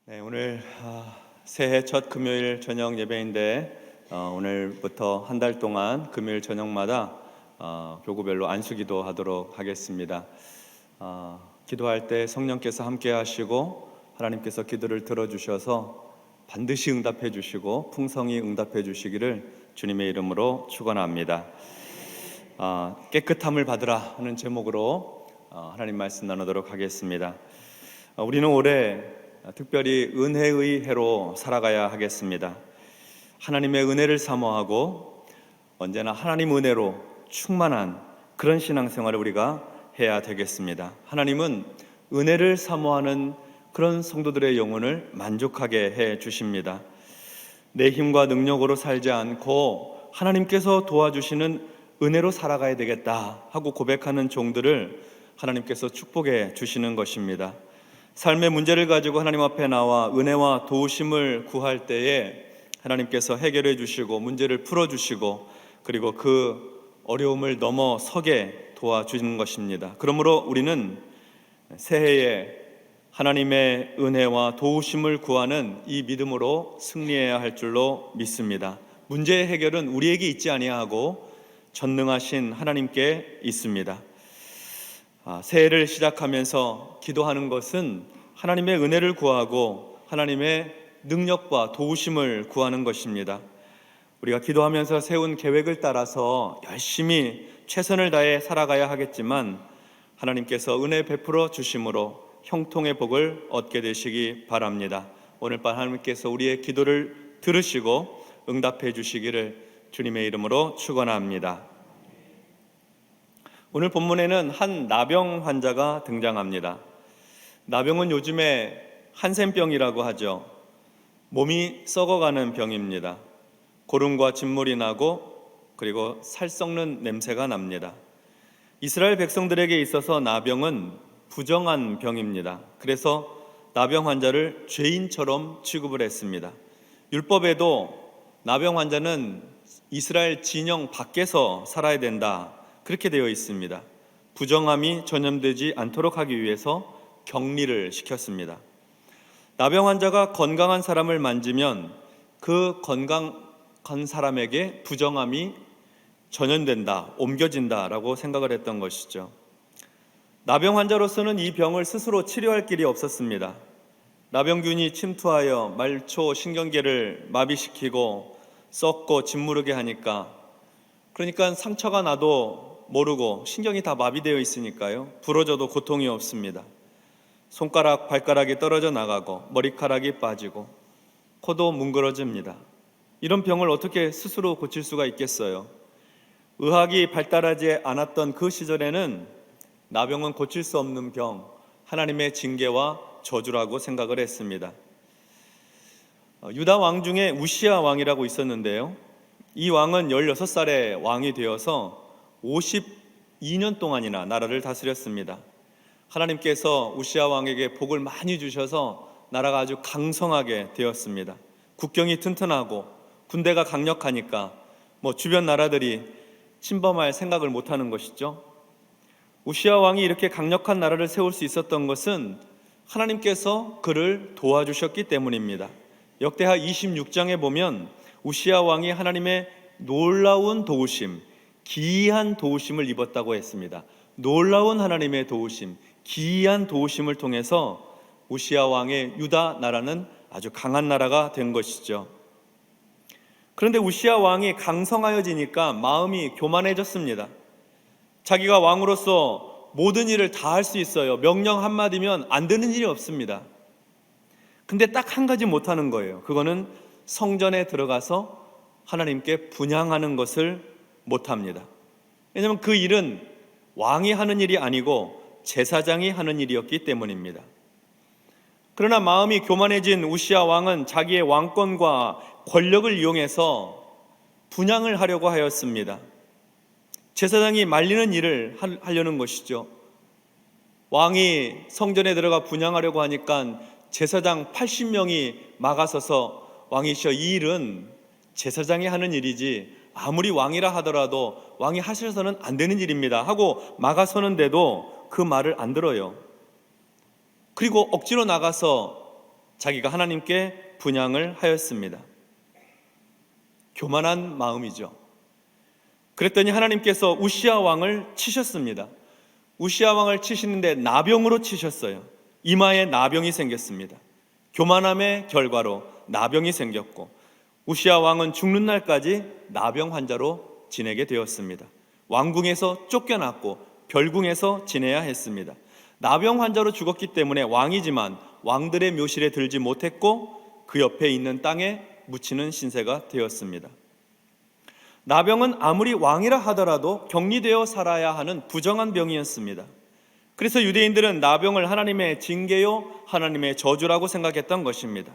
네, 오늘 새해 첫 금요일 저녁 예배인데 오늘부터 한 달 동안 금요일 저녁마다 교구별로 안수기도 하도록 하겠습니다. 기도할 때 성령께서 함께 하시고 하나님께서 기도를 들어주셔서 반드시 응답해 주시고 풍성히 응답해 주시기를 주님의 이름으로 축원합니다. 깨끗함을 받으라 하는 제목으로 하나님 말씀 나누도록 하겠습니다. 우리는 올해 특별히 은혜의 해로 살아가야 하겠습니다. 하나님의 은혜를 사모하고 언제나 하나님 은혜로 충만한 그런 신앙생활을 우리가 해야 되겠습니다. 하나님은 은혜를 사모하는 그런 성도들의 영혼을 만족하게 해 주십니다. 내 힘과 능력으로 살지 않고 하나님께서 도와주시는 은혜로 살아가야 되겠다 하고 고백하는 종들을 하나님께서 축복해 주시는 것입니다. 삶의 문제를 가지고 하나님 앞에 나와 은혜와 도우심을 구할 때에 하나님께서 해결해 주시고 문제를 풀어주시고 그리고 그 어려움을 넘어서게 도와주시는 것입니다. 그러므로 우리는 새해에 하나님의 은혜와 도우심을 구하는 이 믿음으로 승리해야 할 줄로 믿습니다. 문제의 해결은 우리에게 있지 아니하고 전능하신 하나님께 있습니다. 새해를 시작하면서 기도하는 것은 하나님의 은혜를 구하고 하나님의 능력과 도우심을 구하는 것입니다. 우리가 기도하면서 세운 계획을 따라서 열심히 최선을 다해 살아가야 하겠지만 하나님께서 은혜 베풀어 주심으로 형통의 복을 얻게 되시기 바랍니다. 오늘 밤 하나님께서 우리의 기도를 들으시고 응답해 주시기를 주님의 이름으로 축원합니다. 오늘 본문에는 한 나병 환자가 등장합니다. 나병은 요즘에 한센병이라고 하죠. 몸이 썩어가는 병입니다. 고름과 진물이 나고 그리고 살 썩는 냄새가 납니다. 이스라엘 백성들에게 있어서 나병은 부정한 병입니다. 그래서 나병 환자를 죄인처럼 취급을 했습니다. 율법에도 나병 환자는 이스라엘 진영 밖에서 살아야 된다 그렇게 되어 있습니다. 부정함이 전염되지 않도록 하기 위해서 격리를 시켰습니다. 나병 환자가 건강한 사람을 만지면 그 건강한 사람에게 부정함이 전염된다, 옮겨진다라고 생각을 했던 것이죠. 나병 환자로서는 이 병을 스스로 치료할 길이 없었습니다. 나병균이 침투하여 말초 신경계를 마비시키고 썩고 짓무르게 하니까 그러니까 상처가 나도 모르고 신경이 다 마비되어 있으니까요. 부러져도 고통이 없습니다. 손가락, 발가락이 떨어져 나가고 머리카락이 빠지고 코도 뭉그러집니다. 이런 병을 어떻게 스스로 고칠 수가 있겠어요? 의학이 발달하지 않았던 그 시절에는 나병은 고칠 수 없는 병, 하나님의 징계와 저주라고 생각을 했습니다. 유다 왕 중에 우시야 왕이라고 있었는데요. 이 왕은 16살에 왕이 되어서 52년 동안이나 나라를 다스렸습니다. 하나님께서 우시야 왕에게 복을 많이 주셔서 나라가 아주 강성하게 되었습니다. 국경이 튼튼하고 군대가 강력하니까 주변 나라들이 침범할 생각을 못하는 것이죠. 우시야 왕이 이렇게 강력한 나라를 세울 수 있었던 것은 하나님께서 그를 도와주셨기 때문입니다. 역대하 26장에 보면 우시야 왕이 하나님의 놀라운 도우심, 기이한 도우심을 입었다고 했습니다. 놀라운 하나님의 도우심, 기이한 도우심을 통해서 우시야 왕의 유다 나라는 아주 강한 나라가 된 것이죠. 그런데 우시야 왕이 강성하여지니까 마음이 교만해졌습니다. 자기가 왕으로서 모든 일을 다 할 수 있어요. 명령 한마디면 안 되는 일이 없습니다. 근데 딱 한 가지 못하는 거예요. 그거는 성전에 들어가서 하나님께 분향하는 것을 못합니다. 왜냐하면 그 일은 왕이 하는 일이 아니고 제사장이 하는 일이었기 때문입니다. 그러나 마음이 교만해진 우시야 왕은 자기의 왕권과 권력을 이용해서 분향을 하려고 하였습니다. 제사장이 말리는 일을 하려는 것이죠. 왕이 성전에 들어가 분향하려고 하니까 제사장 80명이 막아서서 왕이시여, 이 일은 제사장이 하는 일이지 아무리 왕이라 하더라도 왕이 하셔서는 안 되는 일입니다 하고 막아서는데도 그 말을 안 들어요. 그리고 억지로 나가서 자기가 하나님께 분향을 하였습니다. 교만한 마음이죠. 그랬더니 하나님께서 우시야 왕을 치셨습니다. 우시야 왕을 치시는데 나병으로 치셨어요. 이마에 나병이 생겼습니다. 교만함의 결과로 나병이 생겼고 우시야 왕은 죽는 날까지 나병 환자로 지내게 되었습니다. 왕궁에서 쫓겨났고 별궁에서 지내야 했습니다. 나병 환자로 죽었기 때문에 왕이지만 왕들의 묘실에 들지 못했고 그 옆에 있는 땅에 묻히는 신세가 되었습니다. 나병은 아무리 왕이라 하더라도 격리되어 살아야 하는 부정한 병이었습니다. 그래서 유대인들은 나병을 하나님의 징계요 하나님의 저주라고 생각했던 것입니다.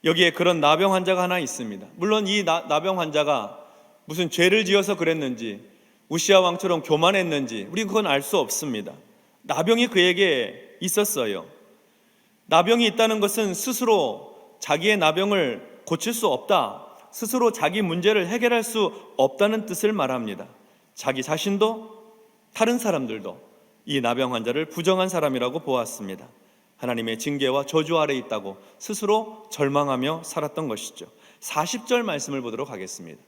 여기에 그런 나병 환자가 하나 있습니다. 물론 이 나병 환자가 무슨 죄를 지어서 그랬는지 우시야 왕처럼 교만했는지 우리 그건 알 수 없습니다. 나병이 그에게 있었어요. 나병이 있다는 것은 스스로 자기의 나병을 고칠 수 없다, 스스로 자기 문제를 해결할 수 없다는 뜻을 말합니다. 자기 자신도 다른 사람들도 이 나병 환자를 부정한 사람이라고 보았습니다. 하나님의 징계와 저주 아래 있다고 스스로 절망하며 살았던 것이죠. 40절 말씀을 보도록 하겠습니다.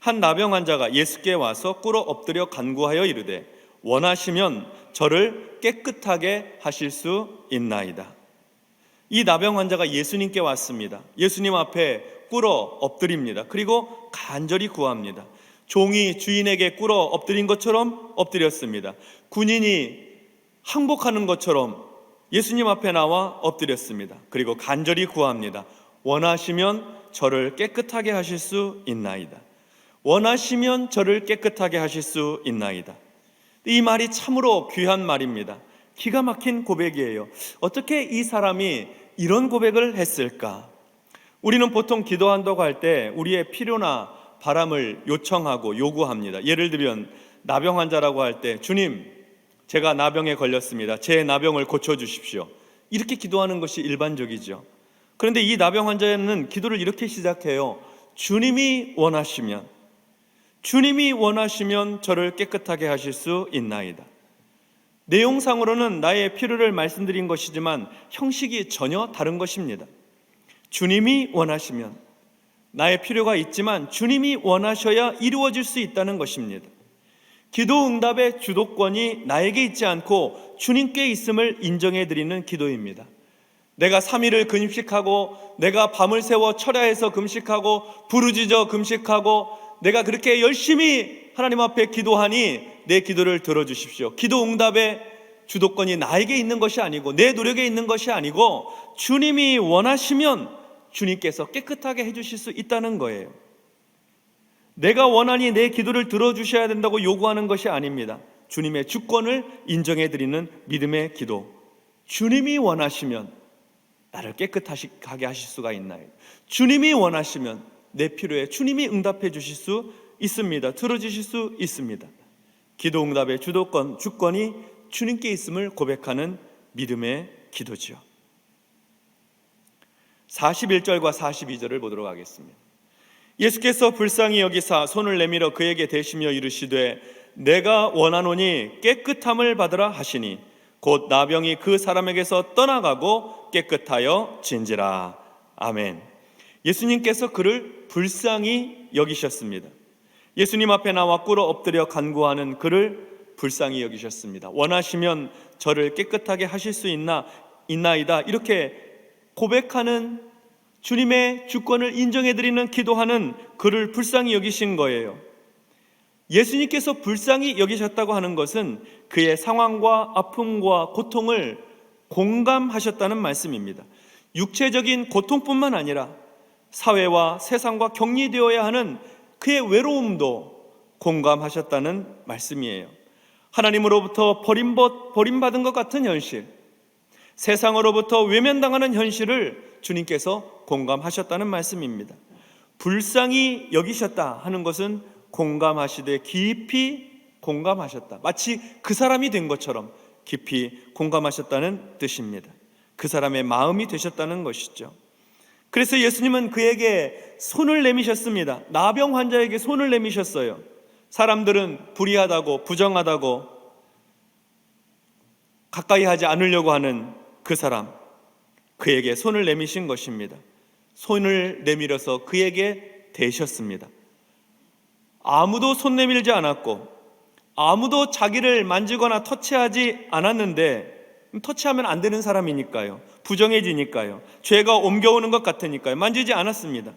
한 나병 환자가 예수께 와서 꿇어 엎드려 간구하여 이르되 원하시면 저를 깨끗하게 하실 수 있나이다. 이 나병 환자가 예수님께 왔습니다. 예수님 앞에 꿇어 엎드립니다. 그리고 간절히 구합니다. 종이 주인에게 꿇어 엎드린 것처럼 엎드렸습니다. 군인이 항복하는 것처럼 예수님 앞에 나와 엎드렸습니다. 그리고 간절히 구합니다. 원하시면 저를 깨끗하게 하실 수 있나이다. 원하시면 저를 깨끗하게 하실 수 있나이다. 이 말이 참으로 귀한 말입니다. 기가 막힌 고백이에요. 어떻게 이 사람이 이런 고백을 했을까? 우리는 보통 기도한다고 할 때 우리의 필요나 바람을 요청하고 요구합니다. 예를 들면 나병 환자라고 할 때 주님, 제가 나병에 걸렸습니다. 제 나병을 고쳐주십시오. 이렇게 기도하는 것이 일반적이죠. 그런데 이 나병 환자는 기도를 이렇게 시작해요. 주님이 원하시면 저를 깨끗하게 하실 수 있나이다. 내용상으로는 나의 필요를 말씀드린 것이지만 형식이 전혀 다른 것입니다. 주님이 원하시면, 나의 필요가 있지만 주님이 원하셔야 이루어질 수 있다는 것입니다. 기도 응답의 주도권이 나에게 있지 않고 주님께 있음을 인정해 드리는 기도입니다. 내가 3일을 금식하고 내가 밤을 새워 철야해서 금식하고 부르짖어 금식하고 내가 그렇게 열심히 하나님 앞에 기도하니 내 기도를 들어주십시오. 기도 응답의 주도권이 나에게 있는 것이 아니고 내 노력에 있는 것이 아니고 주님이 원하시면 주님께서 깨끗하게 해주실 수 있다는 거예요. 내가 원하니 내 기도를 들어주셔야 된다고 요구하는 것이 아닙니다. 주님의 주권을 인정해드리는 믿음의 기도. 주님이 원하시면 나를 깨끗하게 하실 수가 있나요? 주님이 원하시면 내 필요에 주님이 응답해 주실 수 있습니다. 들어주실 수 있습니다. 기도 응답의 주권이 주님께 있음을 고백하는 믿음의 기도지요. 41절과 42절을 보도록 하겠습니다. 예수께서 불쌍히 여기사 손을 내밀어 그에게 대시며 이르시되 내가 원하노니 깨끗함을 받으라 하시니 곧 나병이 그 사람에게서 떠나가고 깨끗하여 진지라. 아멘. 예수님께서 그를 불쌍히 여기셨습니다. 예수님 앞에 나와 꿇어 엎드려 간구하는 그를 불쌍히 여기셨습니다. 원하시면 저를 깨끗하게 하실 수 있나이다. 이렇게 고백하는 주님의 주권을 인정해드리는 기도하는 그를 불쌍히 여기신 거예요. 예수님께서 불쌍히 여기셨다고 하는 것은 그의 상황과 아픔과 고통을 공감하셨다는 말씀입니다. 육체적인 고통뿐만 아니라 사회와 세상과 격리되어야 하는 그의 외로움도 공감하셨다는 말씀이에요. 하나님으로부터 버림받은 것 같은 현실, 세상으로부터 외면당하는 현실을 주님께서 공감하셨다는 말씀입니다. 불쌍히 여기셨다 하는 것은 공감하시되 깊이 공감하셨다, 마치 그 사람이 된 것처럼 깊이 공감하셨다는 뜻입니다. 그 사람의 마음이 되셨다는 것이죠. 그래서 예수님은 그에게 손을 내미셨습니다. 나병 환자에게 손을 내미셨어요. 사람들은 불의하다고 부정하다고 가까이 하지 않으려고 하는 그 사람, 그에게 손을 내미신 것입니다. 손을 내밀어서 그에게 대셨습니다. 아무도 손 내밀지 않았고 아무도 자기를 만지거나 터치하지 않았는데, 터치하면 안 되는 사람이니까요, 부정해지니까요, 죄가 옮겨오는 것 같으니까요, 만지지 않았습니다.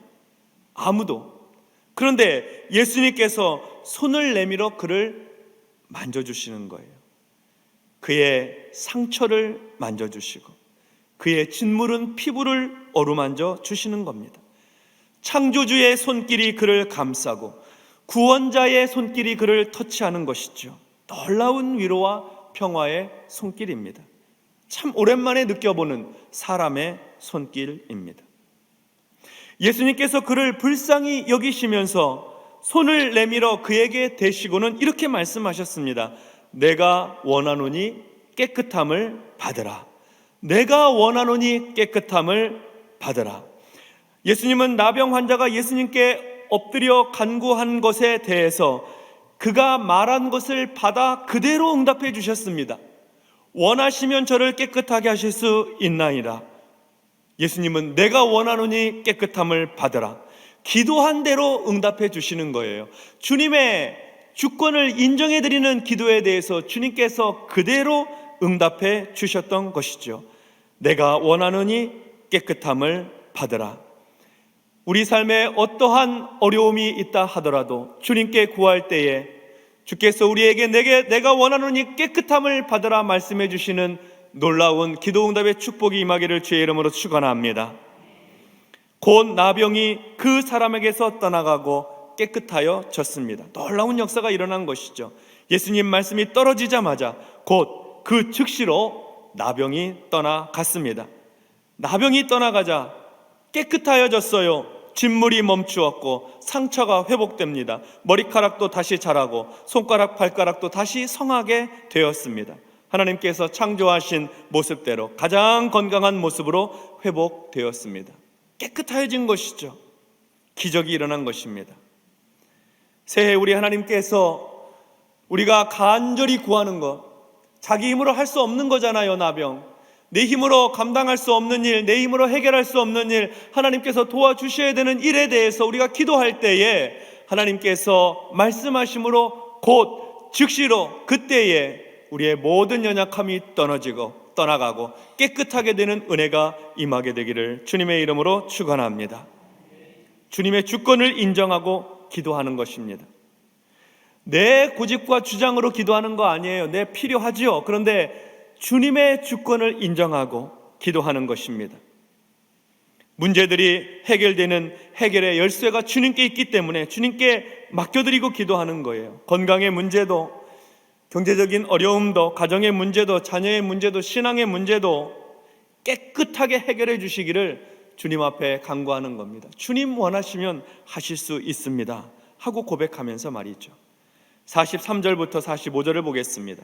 아무도. 그런데 예수님께서 손을 내밀어 그를 만져주시는 거예요. 그의 상처를 만져주시고 그의 짓무른 피부를 어루만져 주시는 겁니다. 창조주의 손길이 그를 감싸고 구원자의 손길이 그를 터치하는 것이죠. 놀라운 위로와 평화의 손길입니다. 참 오랜만에 느껴보는 사람의 손길입니다. 예수님께서 그를 불쌍히 여기시면서 손을 내밀어 그에게 대시고는 이렇게 말씀하셨습니다. 내가 원하노니 깨끗함을 받으라. 내가 원하노니 깨끗함을 받으라. 예수님은 나병 환자가 예수님께 엎드려 간구한 것에 대해서 그가 말한 것을 받아 그대로 응답해 주셨습니다. 원하시면 저를 깨끗하게 하실 수 있나이다. 예수님은 내가 원하노니 깨끗함을 받으라. 기도한 대로 응답해 주시는 거예요. 주님의 주권을 인정해 드리는 기도에 대해서 주님께서 그대로 응답해 주셨던 것이죠. 내가 원하노니 깨끗함을 받으라. 우리 삶에 어떠한 어려움이 있다 하더라도 주님께 구할 때에 주께서 우리에게 내가 원하노니 깨끗함을 받으라 말씀해 주시는 놀라운 기도 응답의 축복이 임하기를 주의 이름으로 축원합니다. 곧 나병이 그 사람에게서 떠나가고 깨끗하여졌습니다. 놀라운 역사가 일어난 것이죠. 예수님 말씀이 떨어지자마자 곧 그 즉시로 나병이 떠나갔습니다. 나병이 떠나가자 깨끗하여졌어요. 진물이 멈추었고 상처가 회복됩니다. 머리카락도 다시 자라고 손가락 발가락도 다시 성하게 되었습니다. 하나님께서 창조하신 모습대로 가장 건강한 모습으로 회복되었습니다. 깨끗해진 것이죠. 기적이 일어난 것입니다. 새해 우리 하나님께서 우리가 간절히 구하는 것, 자기 힘으로 할 수 없는 거잖아요. 나병, 내 힘으로 감당할 수 없는 일, 내 힘으로 해결할 수 없는 일, 하나님께서 도와주셔야 되는 일에 대해서 우리가 기도할 때에 하나님께서 말씀하심으로 곧 즉시로 그때에 우리의 모든 연약함이 떠나가고 깨끗하게 되는 은혜가 임하게 되기를 주님의 이름으로 축원합니다. 주님의 주권을 인정하고 기도하는 것입니다. 내 고집과 주장으로 기도하는 거 아니에요. 내 필요하지요. 그런데 주님의 주권을 인정하고 기도하는 것입니다. 문제들이 해결되는 해결의 열쇠가 주님께 있기 때문에 주님께 맡겨드리고 기도하는 거예요. 건강의 문제도, 경제적인 어려움도, 가정의 문제도, 자녀의 문제도, 신앙의 문제도 깨끗하게 해결해 주시기를 주님 앞에 간구하는 겁니다. 주님 원하시면 하실 수 있습니다 하고 고백하면서 말이죠. 43절부터 45절을 보겠습니다.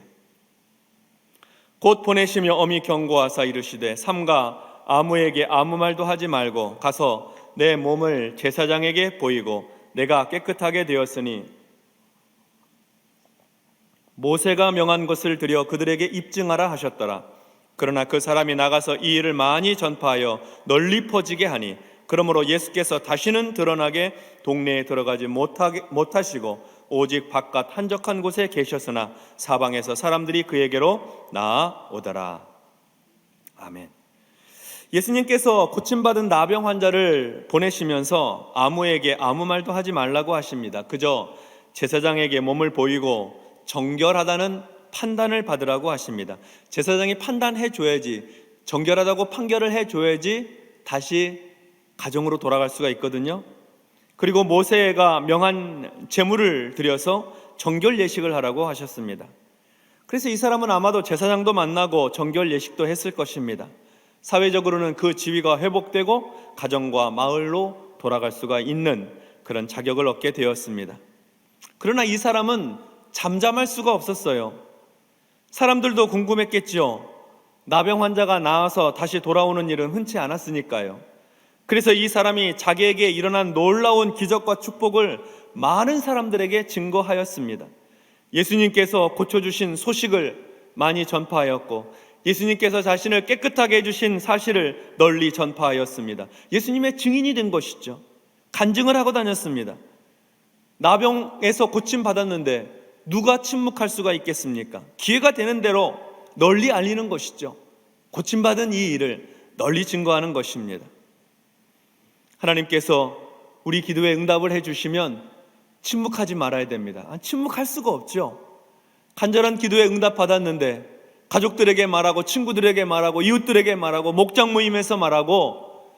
곧 보내시며 엄히 경고하사 이르시되 삼가 아무에게 아무 말도 하지 말고 가서 내 몸을 제사장에게 보이고 내가 깨끗하게 되었으니 모세가 명한 것을 드려 그들에게 입증하라 하셨더라. 그러나 그 사람이 나가서 이 일을 많이 전파하여 널리 퍼지게 하니 그러므로 예수께서 다시는 드러나게 동네에 들어가지 못하시고 오직 바깥 한적한 곳에 계셨으나 사방에서 사람들이 그에게로 나아오더라. 아멘. 예수님께서 고침받은 나병 환자를 보내시면서 아무에게 아무 말도 하지 말라고 하십니다. 그저 제사장에게 몸을 보이고 정결하다는 판단을 받으라고 하십니다. 제사장이 판단해 줘야지, 정결하다고 판결을 해 줘야지 다시 가정으로 돌아갈 수가 있거든요. 그리고 모세가 명한 제물을 드려서 정결 예식을 하라고 하셨습니다. 그래서 이 사람은 아마도 제사장도 만나고 정결 예식도 했을 것입니다. 사회적으로는 그 지위가 회복되고 가정과 마을로 돌아갈 수가 있는 그런 자격을 얻게 되었습니다. 그러나 이 사람은 잠잠할 수가 없었어요. 사람들도 궁금했겠지요. 나병 환자가 나아서 다시 돌아오는 일은 흔치 않았으니까요. 그래서 이 사람이 자기에게 일어난 놀라운 기적과 축복을 많은 사람들에게 증거하였습니다. 예수님께서 고쳐주신 소식을 많이 전파하였고 예수님께서 자신을 깨끗하게 해주신 사실을 널리 전파하였습니다. 예수님의 증인이 된 것이죠. 간증을 하고 다녔습니다. 나병에서 고침받았는데 누가 침묵할 수가 있겠습니까? 기회가 되는 대로 널리 알리는 것이죠. 고침받은 이 일을 널리 증거하는 것입니다. 하나님께서 우리 기도에 응답을 해주시면 침묵하지 말아야 됩니다. 침묵할 수가 없죠. 간절한 기도에 응답받았는데 가족들에게 말하고, 친구들에게 말하고, 이웃들에게 말하고, 목장 모임에서 말하고,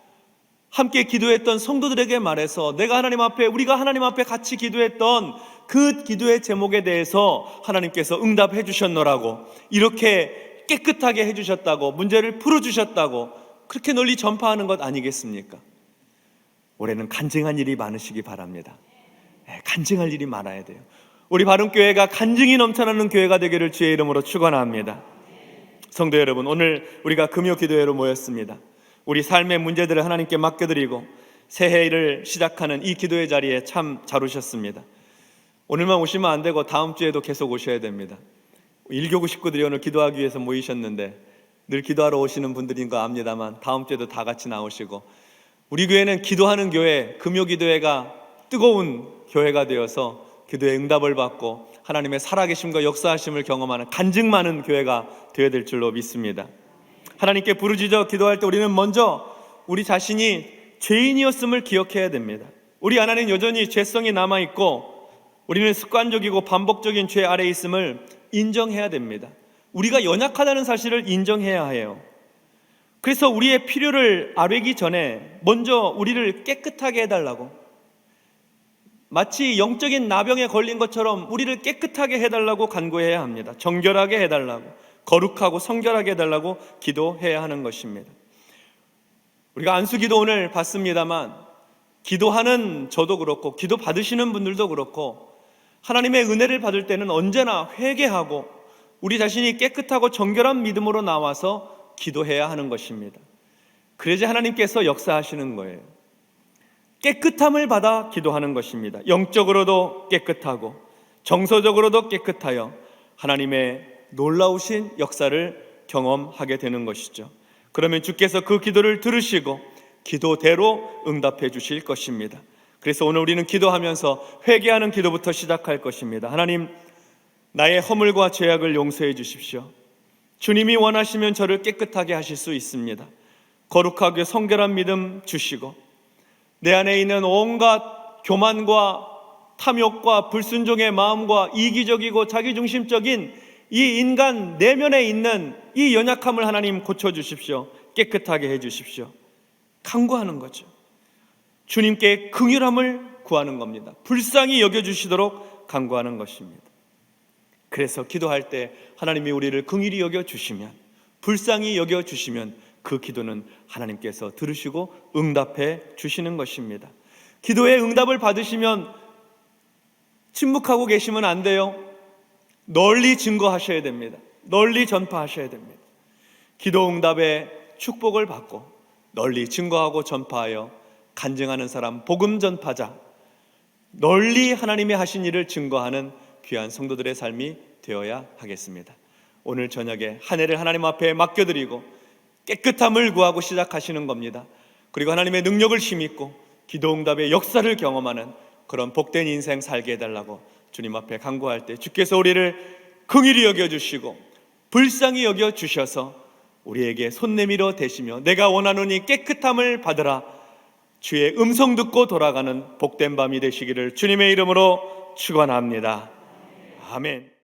함께 기도했던 성도들에게 말해서 우리가 하나님 앞에 같이 기도했던 그 기도의 제목에 대해서 하나님께서 응답해 주셨노라고, 이렇게 깨끗하게 해주셨다고, 문제를 풀어주셨다고 그렇게 널리 전파하는 것 아니겠습니까? 올해는 간증한 일이 많으시기 바랍니다. 간증할 일이 많아야 돼요. 우리 바른교회가 간증이 넘쳐나는 교회가 되기를 주의 이름으로 축원합니다. 성도 여러분, 오늘 우리가 금요 기도회로 모였습니다. 우리 삶의 문제들을 하나님께 맡겨드리고 새해를 시작하는 이 기도의 자리에 참 잘 오셨습니다. 오늘만 오시면 안 되고 다음 주에도 계속 오셔야 됩니다. 일교구 식구들이 오늘 기도하기 위해서 모이셨는데 늘 기도하러 오시는 분들인 거 압니다만 다음 주에도 다 같이 나오시고, 우리 교회는 기도하는 교회, 금요 기도회가 뜨거운 교회가 되어서 기도의 응답을 받고 하나님의 살아계심과 역사하심을 경험하는 간증 많은 교회가 되어야 될 줄로 믿습니다. 하나님께 부르짖어 기도할 때 우리는 먼저 우리 자신이 죄인이었음을 기억해야 됩니다. 우리 안에는 여전히 죄성이 남아있고 우리는 습관적이고 반복적인 죄 아래에 있음을 인정해야 됩니다. 우리가 연약하다는 사실을 인정해야 해요. 그래서 우리의 필요를 아뢰기 전에 먼저 우리를 깨끗하게 해달라고, 마치 영적인 나병에 걸린 것처럼 우리를 깨끗하게 해달라고 간구해야 합니다. 정결하게 해달라고, 거룩하고 성결하게 해달라고 기도해야 하는 것입니다. 우리가 안수기도 오늘 봤습니다만, 기도하는 저도 그렇고 기도 받으시는 분들도 그렇고 하나님의 은혜를 받을 때는 언제나 회개하고 우리 자신이 깨끗하고 정결한 믿음으로 나와서 기도해야 하는 것입니다. 그래야지 하나님께서 역사하시는 거예요. 깨끗함을 받아 기도하는 것입니다. 영적으로도 깨끗하고 정서적으로도 깨끗하여 하나님의 놀라우신 역사를 경험하게 되는 것이죠. 그러면 주께서 그 기도를 들으시고 기도대로 응답해 주실 것입니다. 그래서 오늘 우리는 기도하면서 회개하는 기도부터 시작할 것입니다. 하나님, 나의 허물과 죄악을 용서해 주십시오. 주님이 원하시면 저를 깨끗하게 하실 수 있습니다. 거룩하게 성결한 믿음 주시고 내 안에 있는 온갖 교만과 탐욕과 불순종의 마음과 이기적이고 자기중심적인 이 인간 내면에 있는 이 연약함을 하나님 고쳐주십시오. 깨끗하게 해주십시오. 간구하는 거죠. 주님께 긍휼함을 구하는 겁니다. 불쌍히 여겨주시도록 간구하는 것입니다. 그래서 기도할 때 하나님이 우리를 긍휼히 여겨주시면, 불쌍히 여겨주시면 그 기도는 하나님께서 들으시고 응답해 주시는 것입니다. 기도의 응답을 받으시면 침묵하고 계시면 안 돼요. 널리 증거하셔야 됩니다. 널리 전파하셔야 됩니다. 기도 응답의 축복을 받고 널리 증거하고 전파하여 간증하는 사람, 복음 전파자, 널리 하나님의 하신 일을 증거하는 귀한 성도들의 삶이 되어야 하겠습니다. 오늘 저녁에 한 해를 하나님 앞에 맡겨드리고 깨끗함을 구하고 시작하시는 겁니다. 그리고 하나님의 능력을 힘입고 기도 응답의 역사를 경험하는 그런 복된 인생 살게 해달라고 주님 앞에 간구할 때 주께서 우리를 긍휼히 여겨주시고 불쌍히 여겨주셔서 우리에게 손 내밀어 대시며 내가 원하노니 깨끗함을 받으라, 주의 음성 듣고 돌아가는 복된 밤이 되시기를 주님의 이름으로 축원합니다. 아멘.